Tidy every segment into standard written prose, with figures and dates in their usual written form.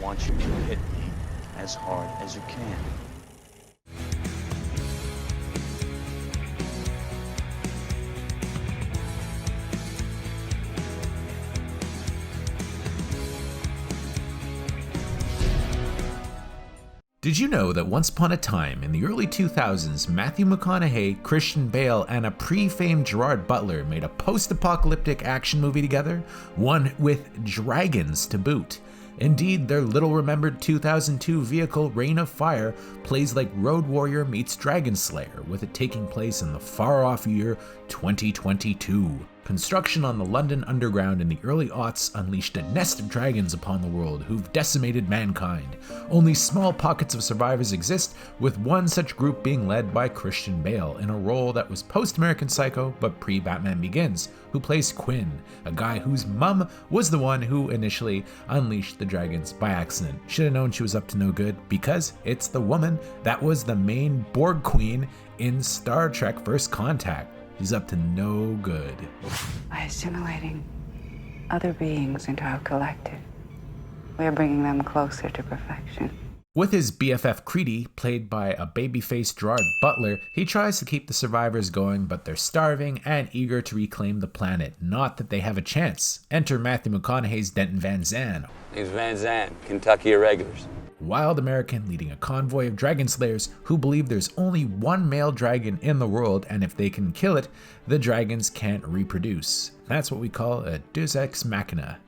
want you to hit me as hard as you can. Did you know that once upon a time, in the early 2000s, Matthew McConaughey, Christian Bale, and a pre-famed Gerard Butler made a post-apocalyptic action movie together? One with dragons to boot. Indeed, their little-remembered 2002 vehicle, Reign of Fire, plays like Road Warrior meets Dragonslayer, with it taking place in the far-off year 2022. Construction on the London Underground in the early aughts unleashed a nest of dragons upon the world who've decimated mankind. Only small pockets of survivors exist, with one such group being led by Christian Bale in a role that was post-American Psycho but pre-Batman Begins, who plays Quinn, a guy whose mum was the one who initially unleashed the dragons by accident. Should have known she was up to no good, because it's the woman that was the main Borg Queen in Star Trek First Contact. He's up to no good. By assimilating other beings into our collective, we are bringing them closer to perfection. With his BFF Creedy, played by a baby-faced Gerard Butler, he tries to keep the survivors going, but they're starving and eager to reclaim the planet. Not that they have a chance. Enter Matthew McConaughey's Denton Van Zandt. Name's Van Zandt, Kentucky Irregulars. Wild American leading a convoy of dragon slayers who believe there's only one male dragon in the world, and if they can kill it, the dragons can't reproduce. That's what we call a deus ex machina.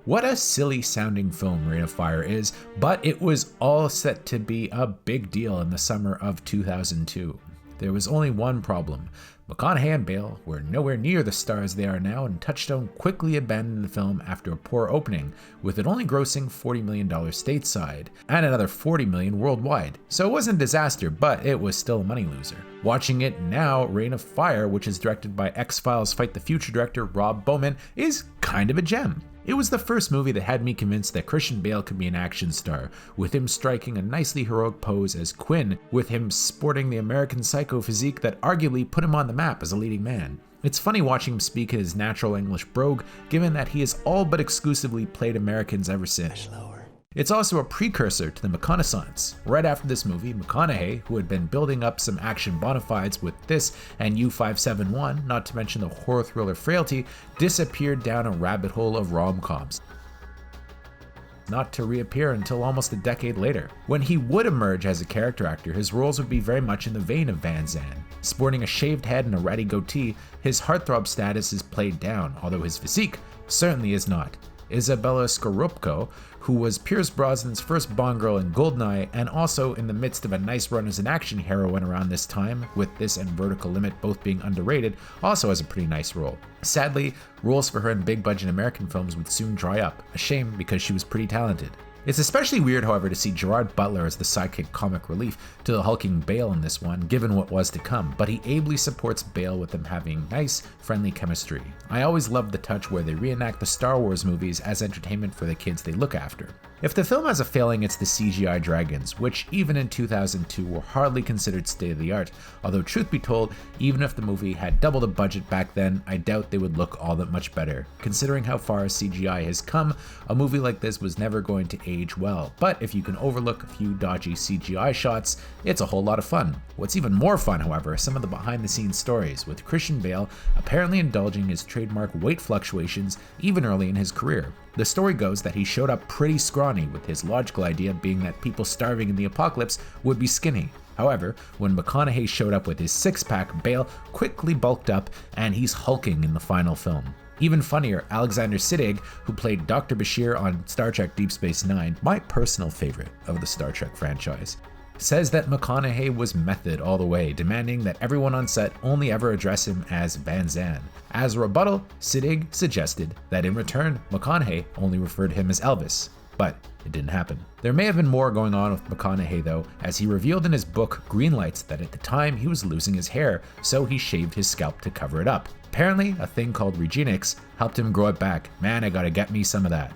What a silly sounding film Reign of Fire is, but it was all set to be a big deal in the summer of 2002. There was only one problem. McConaughey and Bale were nowhere near the stars they are now, and Touchstone quickly abandoned the film after a poor opening, with it only grossing $40 million stateside and another $40 million worldwide. So it wasn't a disaster, but it was still a money loser. Watching it now, Reign of Fire, which is directed by X-Files Fight the Future director Rob Bowman, is kind of a gem. It was the first movie that had me convinced that Christian Bale could be an action star, with him striking a nicely heroic pose as Quinn, with him sporting the American Psycho physique that arguably put him on the map as a leading man. It's funny watching him speak in his natural English brogue, given that he has all but exclusively played Americans ever since. It's also a precursor to the McConaissance. Right after this movie, McConaughey, who had been building up some action bona fides with this and U571, not to mention the horror thriller Frailty, disappeared down a rabbit hole of rom-coms, not to reappear until almost a decade later. When he would emerge as a character actor, his roles would be very much in the vein of Van Zandt. Sporting a shaved head and a ratty goatee, his heartthrob status is played down, although his physique certainly is not. Isabella Scorupco, who was Pierce Brosnan's first Bond girl in Goldeneye, and also in the midst of a nice run as an action heroine around this time, with this and Vertical Limit both being underrated, also has a pretty nice role. Sadly, roles for her in big budget American films would soon dry up, a shame because she was pretty talented. It's especially weird, however, to see Gerard Butler as the sidekick comic relief to the hulking Bale in this one, given what was to come, but he ably supports Bale with them having nice, friendly chemistry. I always loved the touch where they reenact the Star Wars movies as entertainment for the kids they look after. If the film has a failing, it's the CGI dragons, which even in 2002 were hardly considered state-of-the-art, although truth be told, even if the movie had double the budget back then, I doubt they would look all that much better. Considering how far CGI has come, a movie like this was never going to age well, but if you can overlook a few dodgy CGI shots, it's a whole lot of fun. What's even more fun, however, are some of the behind-the-scenes stories, with Christian Bale apparently indulging his trademark weight fluctuations even early in his career. The story goes that he showed up pretty scrawny, with his logical idea being that people starving in the apocalypse would be skinny. However, when McConaughey showed up with his six-pack, Bale quickly bulked up, and he's hulking in the final film. Even funnier, Alexander Siddig, who played Dr. Bashir on Star Trek Deep Space Nine, my personal favorite of the Star Trek franchise, says that McConaughey was method all the way, demanding that everyone on set only ever address him as Van Zandt. As a rebuttal, Siddig suggested that in return, McConaughey only referred to him as Elvis. But it didn't happen. There may have been more going on with McConaughey though, as he revealed in his book Greenlights that at the time he was losing his hair, so he shaved his scalp to cover it up. Apparently, a thing called Regenix helped him grow it back. Man, I gotta get me some of that.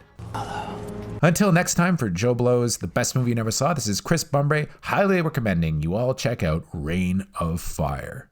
Until next time, for JOBLO's The Best Movie You Never Saw, this is Chris Bumbray, highly recommending you all check out Reign of Fire.